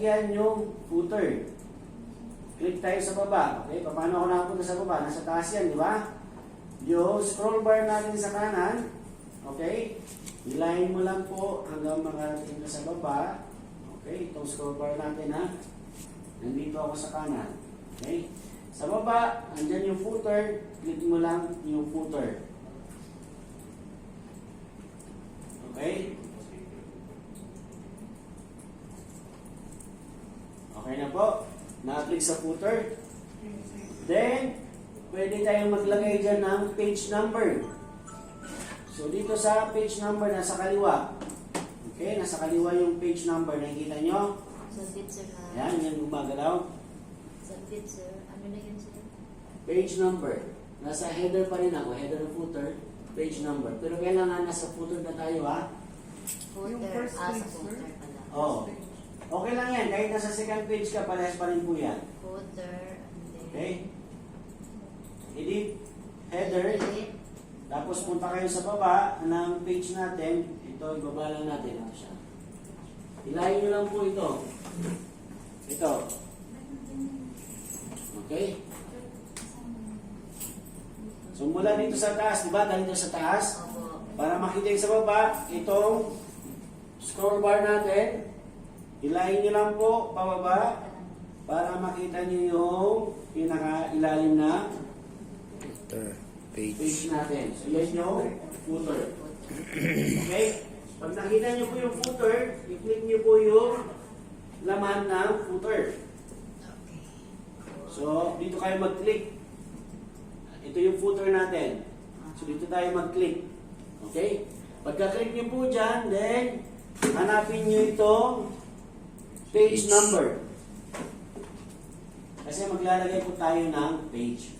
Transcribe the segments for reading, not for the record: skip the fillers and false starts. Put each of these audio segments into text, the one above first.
lalagyan yung footer. Click tayo sa baba. Okay, paano ako nakapunta sa baba? Nasa taas yan, di ba? Yung scroll bar natin sa kanan, okay, hilahin mo lang po hanggang makarating ka sa baba. Okay, itong scroll bar natin ha. Nandito ako sa kanan. Okay, sa baba, andyan yung footer. Click mo lang yung footer. Okay? Okay na po. Na-click sa footer. Then, pwede tayong maglagay dyan ng page number. So, dito sa page number, nasa kaliwa. Okay, nasa kaliwa yung page number. Nakikita nyo? Submit, sir. Yan, yan gumagalaw. Submit, sir. Ano na yun, sir? Page number. Nasa header pa rin ako. Header and footer. Page number. Pero kailangan nasa footer na tayo ha. Footer. Yung first Sa page, footer sir? pala. Oo. Okay lang yan. Kahit nasa second page ka, parehas pa rin po yan. Footer. And then, Okay? Edit. Header. edit. Tapos punta kayo sa baba ng page natin. Ito, ibaba lang natin. Ito siya. Hilahin nyo lang po ito. Ito. Okay? So mula dito sa taas, di ba? Dito sa taas. Opo. Para makita yung sa baba, itong scroll bar natin. Hilahin nyo lang po pababa para makita nyo yung pinaka-ilalim na page natin. So yan yung footer. Okay? Pag nakita nyo po yung footer, i-click nyo po yung laman ng footer. Okay. So, dito kayo mag-click. Ito yung footer natin. So, dito tayo mag-click. Okay? Pagka-click nyo po dyan, then, hanapin nyo itong page number. Kasi maglalagay po tayo ng page.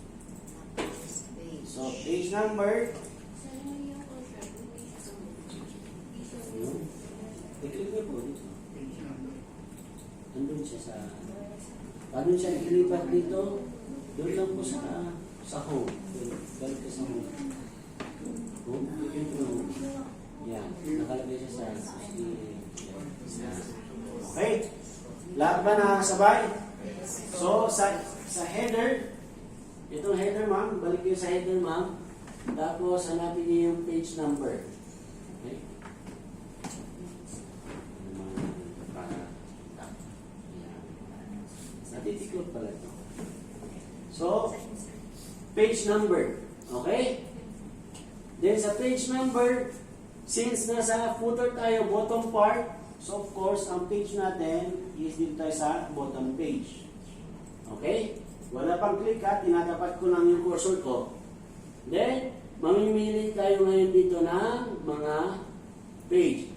Page. So, page number. I-click nyo po dito. Andun siya sa... Paano siya ikilipat dito? Doon lang po sa home. Balik ka sa home. Home? Yan. Nakalagay siya sa... Okay. Lahat ba nakakasabay? So, sa header, itong header ma'am, balik kayo sa header ma'am. Tapos, hanapin niyo yung page number. Okay? Natitiklop pala ito. So, page number. Okay? Then sa page number, since nasa footer tayo, bottom part, so of course, ang page natin is dito tayo sa bottom page. Okay? Wala pang click ha, tinatapat ko lang yung cursor ko. Then, mamimili tayo ngayon dito ng mga page.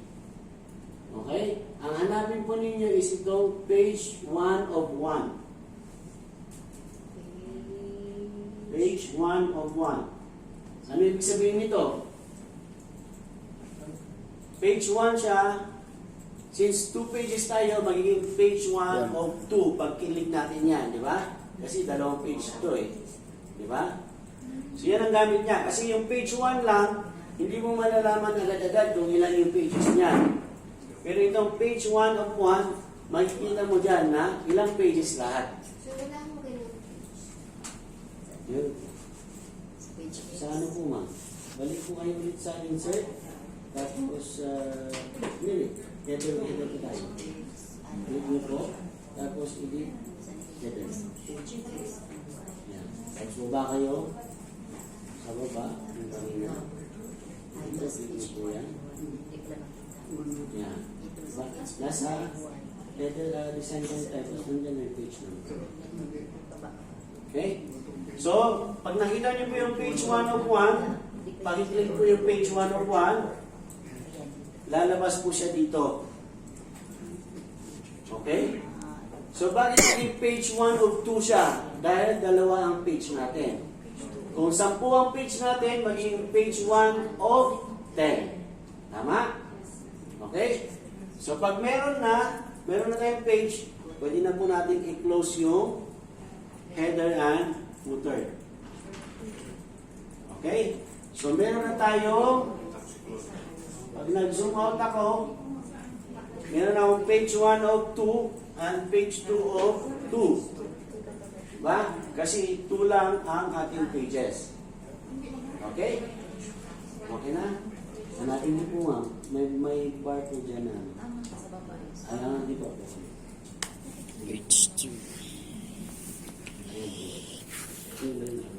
Okay? Ang hanapin po ninyo is itong page 1 of 1. Page 1 of 1. Ano ibig sabihin nito? Page 1 siya. Since 2 pages tayo, magiging page 1 of 2 pag kilik natin yan, di ba? Kasi dalawang page ito eh. Di ba? So yan ang gamit niya. Kasi yung page 1 lang, hindi mo malalaman agad-agad kung ilan yung pages niyan. Pero itong page 1 of 1, makikita mo dyan na ilang pages lahat. So, wala mo ganun. Yun. Page Sa ano po ma'am? Balik po kayo ulit sa insert. Tapos, header po tayo. Click nyo po. Tapos, edit. Header. Yan. Tapos, baba kayo. Sa baba. Yung kanina. Ito, click nyo po yan. Yan. Nasa header design tayo. Tapos, nandyan yung page number. Okay? So, pag nakita nyo po yung page 1 of 1, pag-click po yung page 1 of 1, lalabas po siya dito. Okay? So, bakit naging page 1 of 2 siya? Dahil dalawa ang page natin. Kung 10 ang page natin, magiging page 1 of 10. Tama? Okay? So, pag meron na tayong page, pwede na po natin i-close yung header and footer. Okay? So, meron na tayo. Pag nag-zoom out ako, meron akong page 1 of 2. and page 2 of 2. Diba? Kasi 2 lang ang ating pages. Okay? Okay na? Hanapin niyo po ma'am. May bar po dyan na. Tama ka sa baba. Alam na dito. Page 2. Ayan po.